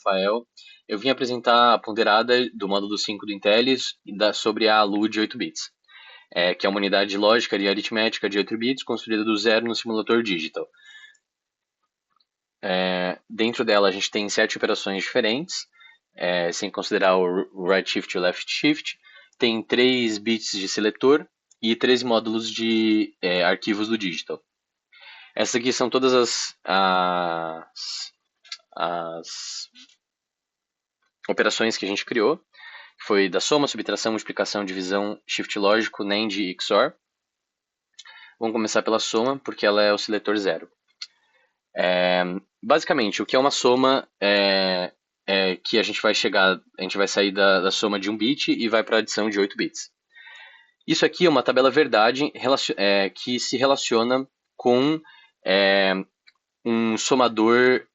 Rafael. Eu vim apresentar a ponderada do módulo 5 do Intelis sobre a ALU de 8 bits, que é uma unidade lógica e aritmética de 8 bits construída do zero no simulador digital. Dentro dela a gente tem 7 operações diferentes, sem considerar o right shift e o left shift. Tem 3 bits de seletor e 13 módulos de arquivos do digital. Essas aqui são todas as operações que a gente criou. Foi da soma, subtração, multiplicação, divisão, shift lógico, NAND e XOR. Vamos começar pela soma, porque ela é o seletor zero. Basicamente, o que é uma soma que a gente vai sair da soma de 1 bit e vai para a adição de 8 bits. Isso aqui é uma tabela verdade que se relaciona com um somador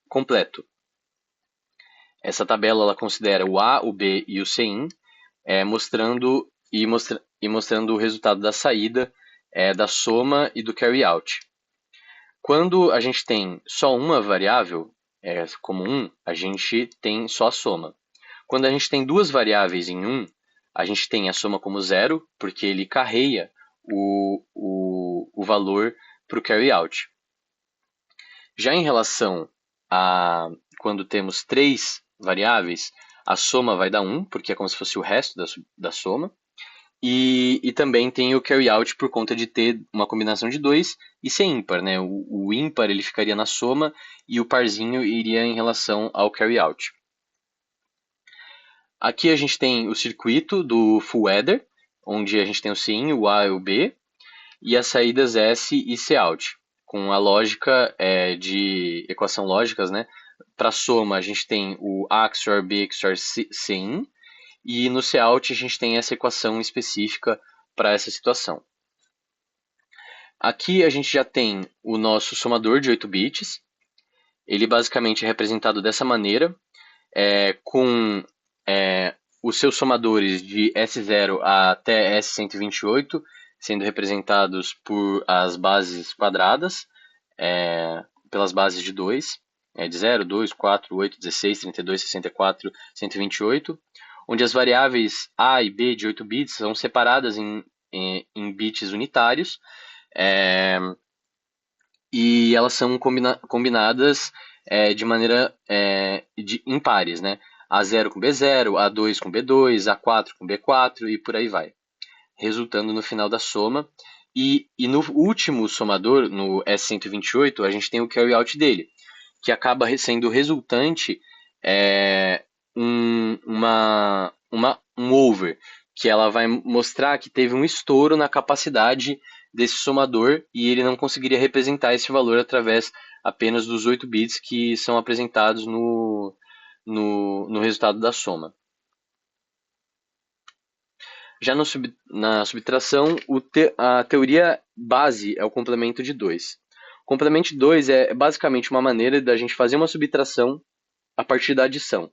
completo. Essa tabela ela considera o A, o B e o Cin, mostrando o resultado da saída da soma e do carry out. Quando a gente tem só uma variável, como 1, a gente tem só a soma. Quando a gente tem duas variáveis em 1, a gente tem a soma como 0, porque ele carreia o valor para o carry out. Já em relação a quando temos 3 variáveis, a soma vai dar 1, porque é como se fosse o resto da soma. E também tem o carry out por conta de ter uma combinação de 2 e ser ímpar, né? O ímpar ele ficaria na soma e o parzinho iria em relação ao carry out. Aqui a gente tem o circuito do full adder, onde a gente tem o Cin, o A e o B, e as saídas S e Cout, com a lógica de equação lógicas, né? Para soma a gente tem o A XOR B XOR Cin, e no Cout a gente tem essa equação específica para essa situação. Aqui a gente já tem o nosso somador de 8 bits. Ele basicamente é representado dessa maneira, com os seus somadores de S0 até S128, sendo representados por as bases quadradas, pelas bases de 2, de 0, 2, 4, 8, 16, 32, 64, 128, onde as variáveis A e B de 8 bits são separadas em bits unitários, e elas são combinadas de maneira em pares, né? A0 com B0, A2 com B2, A4 com B4 e por aí vai, resultando no final da soma. E no último somador, no S128, a gente tem o carry out dele, que acaba sendo resultante um over, que ela vai mostrar que teve um estouro na capacidade desse somador e ele não conseguiria representar esse valor através apenas dos 8 bits que são apresentados no resultado da soma. Já na subtração, a teoria base é o complemento de 2. O complemento de 2 é basicamente uma maneira da gente fazer uma subtração a partir da adição,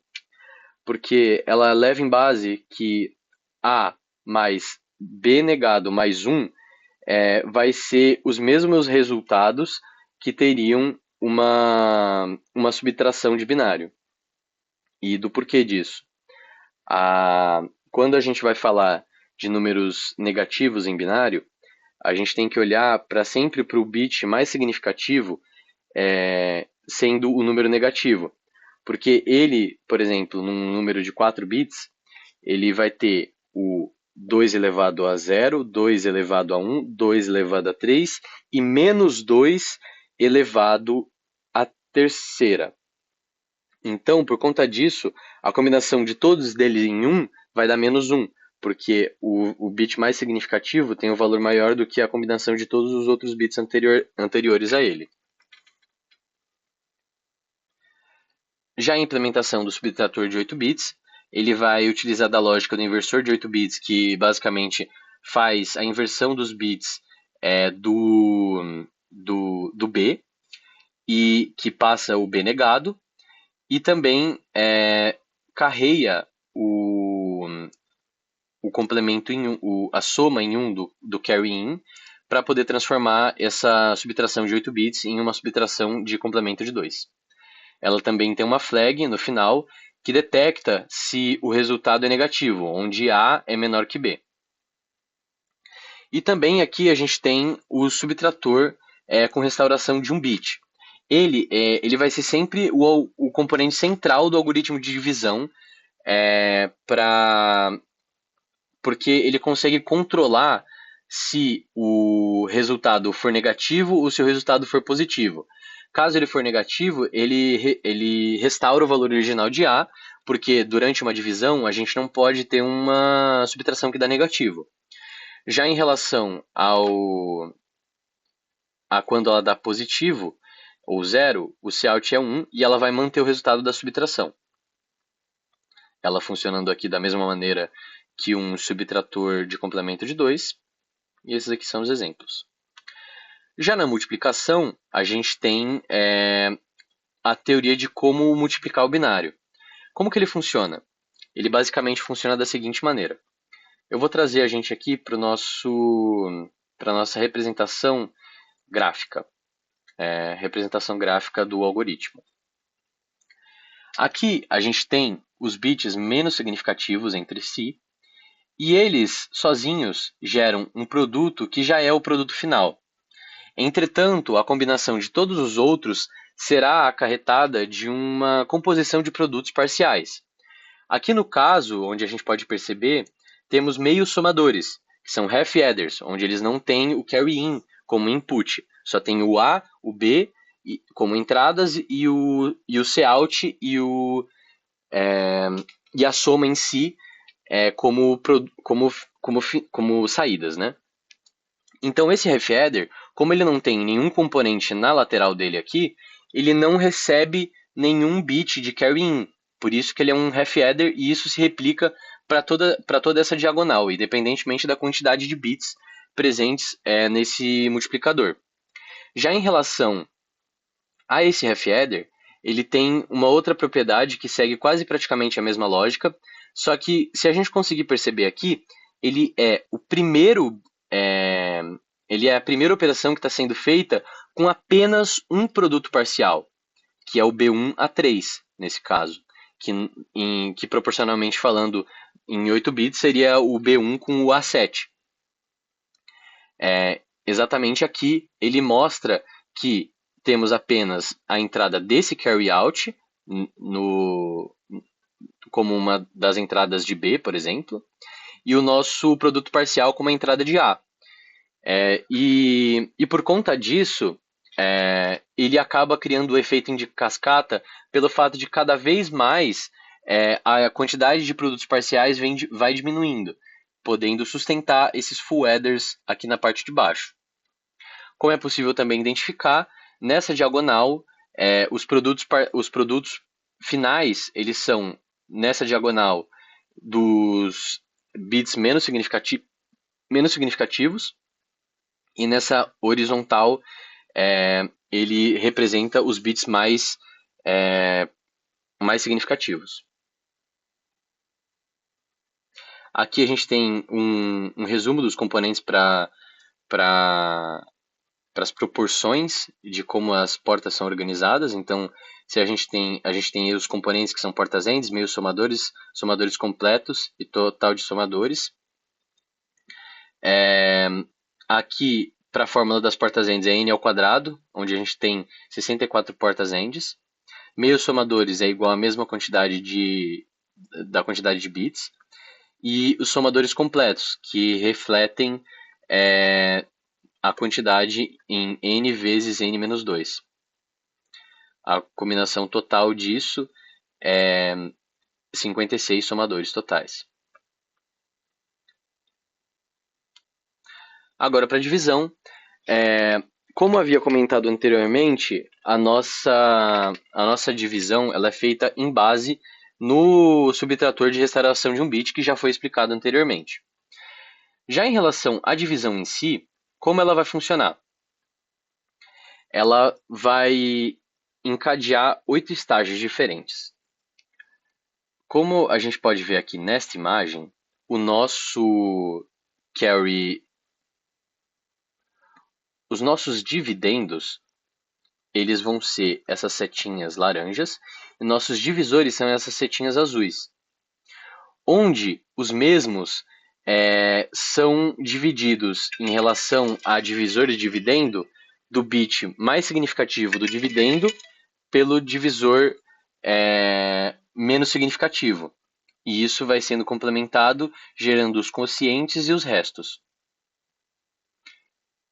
porque ela leva em base que A mais B negado mais 1 vai ser os mesmos resultados que teriam uma subtração de binário. E do porquê disso? Quando a gente vai falar de números negativos em binário, a gente tem que olhar sempre para o bit mais significativo sendo o número negativo. Porque ele, por exemplo, num número de 4 bits, ele vai ter o 2 elevado a 0, 2 elevado a 1, 2 elevado a 3 e menos 2 elevado à terceira. Então, por conta disso, a combinação de todos deles em 1 vai dar menos 1, porque o bit mais significativo tem um valor maior do que a combinação de todos os outros bits anteriores a ele. Já a implementação do subtrator de 8 bits, ele vai utilizar da lógica do inversor de 8 bits, que basicamente faz a inversão dos bits do B, e que passa o B negado, e também carreia o complemento a soma em 1 do carry in, para poder transformar essa subtração de 8 bits em uma subtração de complemento de 2. ela também tem uma flag no final que detecta se o resultado é negativo, onde A é menor que B. E também aqui a gente tem o subtrator com restauração de um bit. Ele vai ser sempre o componente central do algoritmo de divisão, porque ele consegue controlar se o resultado for negativo ou se o resultado for positivo. Caso ele for negativo, ele restaura o valor original de A, porque durante uma divisão a gente não pode ter uma subtração que dá negativo. Já em relação a quando ela dá positivo ou zero, o cout é 1 e ela vai manter o resultado da subtração. Ela funcionando aqui da mesma maneira que um subtrator de complemento de 2, e esses aqui são os exemplos. Já na multiplicação, a gente tem a teoria de como multiplicar o binário. Como que ele funciona? Ele basicamente funciona da seguinte maneira. Eu vou trazer a gente aqui para a nossa representação gráfica. Representação gráfica do algoritmo. Aqui a gente tem os bits menos significativos entre si, e eles sozinhos geram um produto que já é o produto final. Entretanto, a combinação de todos os outros será acarretada de uma composição de produtos parciais. Aqui no caso, onde a gente pode perceber, temos meios somadores, que são half-adders, onde eles não têm o carry-in como input, só tem o A, o B como entradas e o cout e a soma em si como saídas, né? Então esse half-adder, como ele não tem nenhum componente na lateral dele aqui, ele não recebe nenhum bit de carry-in. Por isso que ele é um half-adder e isso se replica para toda essa diagonal, independentemente da quantidade de bits presentes nesse multiplicador. Já em relação a esse half-adder, ele tem uma outra propriedade que segue quase praticamente a mesma lógica, só que se a gente conseguir perceber aqui, ele é a primeira operação que está sendo feita com apenas um produto parcial, que é o B1A3, nesse caso, que proporcionalmente falando em 8 bits seria o B1 com o A7. Exatamente aqui ele mostra que temos apenas a entrada desse carry out como uma das entradas de B, por exemplo, e o nosso produto parcial como a entrada de A. E por conta disso, ele acaba criando o efeito de cascata pelo fato de cada vez mais a quantidade de produtos parciais vai diminuindo, podendo sustentar esses full adders aqui na parte de baixo. Como é possível também identificar, nessa diagonal, os produtos finais, eles são nessa diagonal dos bits menos significativos, e nessa horizontal ele representa os bits mais significativos. Aqui a gente tem um resumo dos componentes para as proporções de como as portas são organizadas. Então, se a gente tem os componentes que são portas-ends, meios somadores, somadores completos e total de somadores. Aqui, para a fórmula das portas-ends, é n ao quadrado, onde a gente tem 64 portas-ends. Meios somadores é igual à mesma quantidade da quantidade de bits. E os somadores completos, que refletem a quantidade em n vezes n menos 2. A combinação total disso é 56 somadores totais. Agora, para a divisão, como havia comentado anteriormente, a nossa divisão ela é feita em base no subtrator de restauração de um bit, que já foi explicado anteriormente. Já em relação à divisão em si, como ela vai funcionar? Ela vai encadear 8 estágios diferentes. Como a gente pode ver aqui nesta imagem, o nosso carry, os nossos dividendos, eles vão ser essas setinhas laranjas, e nossos divisores são essas setinhas azuis, onde os mesmos são divididos em relação a divisor e dividendo do bit mais significativo do dividendo pelo divisor menos significativo. E isso vai sendo complementado, gerando os quocientes e os restos.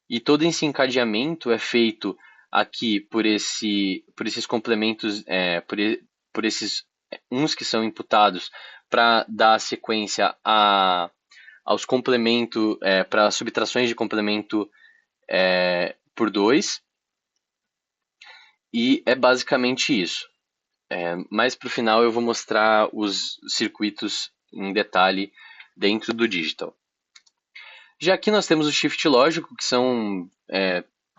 E todo esse encadeamento é feito aqui por esses complementos, por esses uns que são imputados para dar sequência aos complementos, para subtrações de complemento por 2. E é basicamente isso. Mais para o final eu vou mostrar os circuitos em detalhe dentro do digital. Já aqui nós temos o shift lógico, que são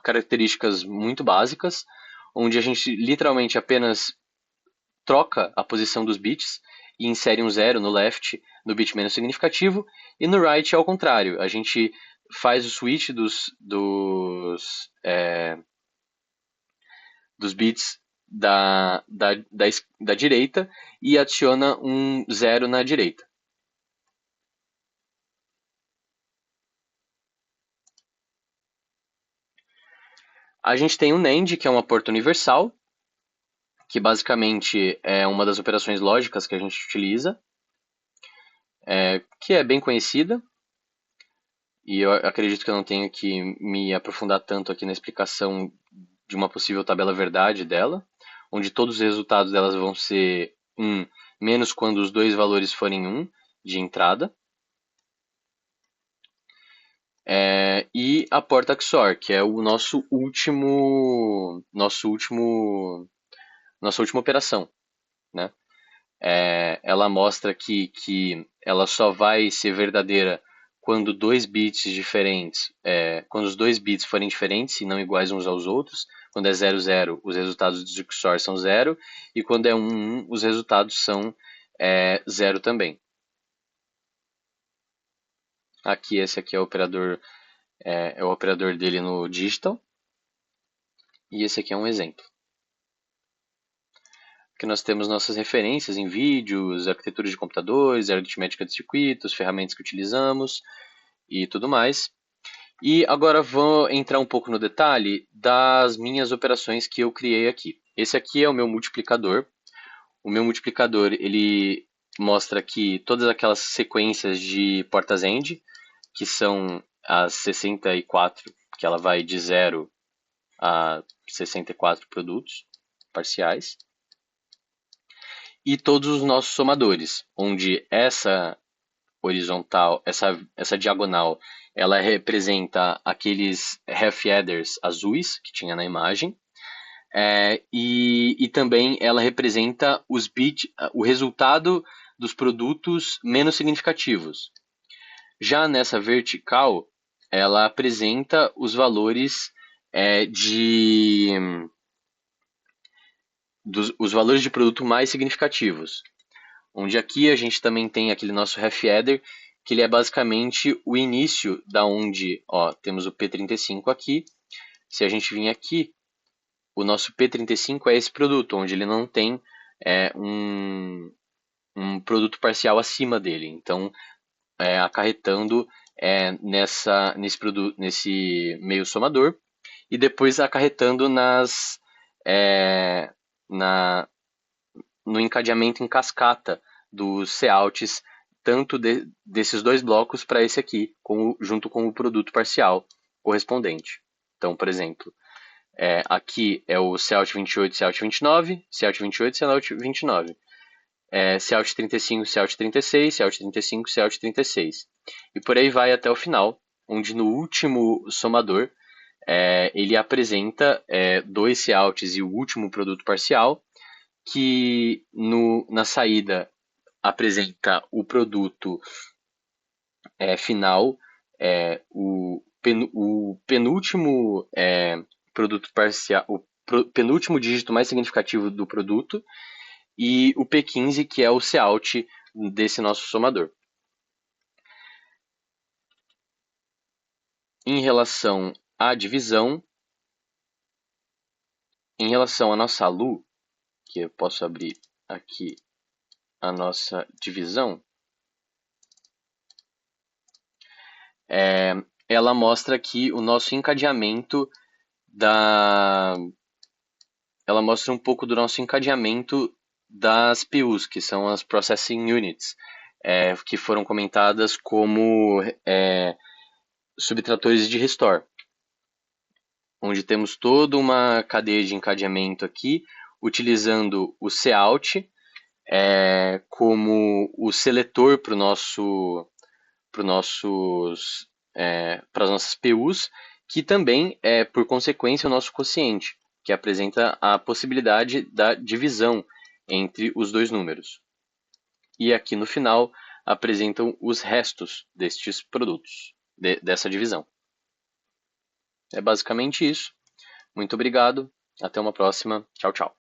características muito básicas, onde a gente literalmente apenas troca a posição dos bits e insere um zero no left, no bit menos significativo, e no right ao contrário. A gente faz o switch dos bits da direita e adiciona um zero na direita. A gente tem o NAND, que é uma porta universal, que basicamente é uma das operações lógicas que a gente utiliza, que é bem conhecida, e eu acredito que eu não tenho que me aprofundar tanto aqui na explicação de uma possível tabela verdade dela, onde todos os resultados delas vão ser 1, menos quando os dois valores forem 1 de entrada. E a porta XOR, que é o nossa última operação, né? Ela mostra que ela só vai ser verdadeira quando quando os dois bits forem diferentes e não iguais uns aos outros. Quando é 0, 0, os resultados do XOR são 0, e quando é 1, 1, os resultados são 0 também. Aqui, esse aqui é o operador dele no digital, e esse aqui é um exemplo. Aqui nós temos nossas referências em vídeos, arquiteturas de computadores, aritmética de circuitos, ferramentas que utilizamos e tudo mais. E agora vou entrar um pouco no detalhe das minhas operações que eu criei aqui. Esse aqui é o meu multiplicador. O meu multiplicador, ele mostra aqui todas aquelas sequências de portas AND, que são as 64, que ela vai de 0 a 64 produtos parciais. E todos os nossos somadores, onde essa horizontal, essa diagonal, ela representa aqueles half adders azuis que tinha na imagem, e também ela representa o resultado dos produtos menos significativos. Já nessa vertical, ela apresenta os valores os valores de produto mais significativos. Onde aqui a gente também tem aquele nosso half adder, que ele é basicamente o início da onde, temos o P35 aqui. Se a gente vir aqui, o nosso P35 é esse produto, onde ele não tem um produto parcial acima dele. Então, acarretando nesse meio somador, e depois acarretando no encadeamento em cascata dos Coutts, tanto desses dois blocos para esse aqui, junto com o produto parcial correspondente. Então, por exemplo, aqui é o Cout 28, Cout 29, Cout 28, Cout 29. Cout 35, Cout 36, Cout 35, Cout 36. E por aí vai até o final, onde no último somador ele apresenta dois Couts e o último produto parcial, que na saída apresenta o produto final, o penúltimo produto parcial, o penúltimo dígito mais significativo do produto, e o P15, que é o Cout desse nosso somador. Em relação à divisão, Em relação à nossa ALU, que eu posso abrir aqui a nossa divisão, ela mostra aqui o nosso encadeamento da... Ela mostra um pouco do nosso encadeamento das PUs, que são as Processing Units, que foram comentadas como subtratores de restore, onde temos toda uma cadeia de encadeamento aqui, utilizando o cout como o seletor para as nossas PUs, que também é, por consequência, o nosso quociente, que apresenta a possibilidade da divisão entre os dois números. E aqui no final apresentam os restos destes produtos, dessa divisão. É basicamente isso. Muito obrigado. Até uma próxima. Tchau, tchau.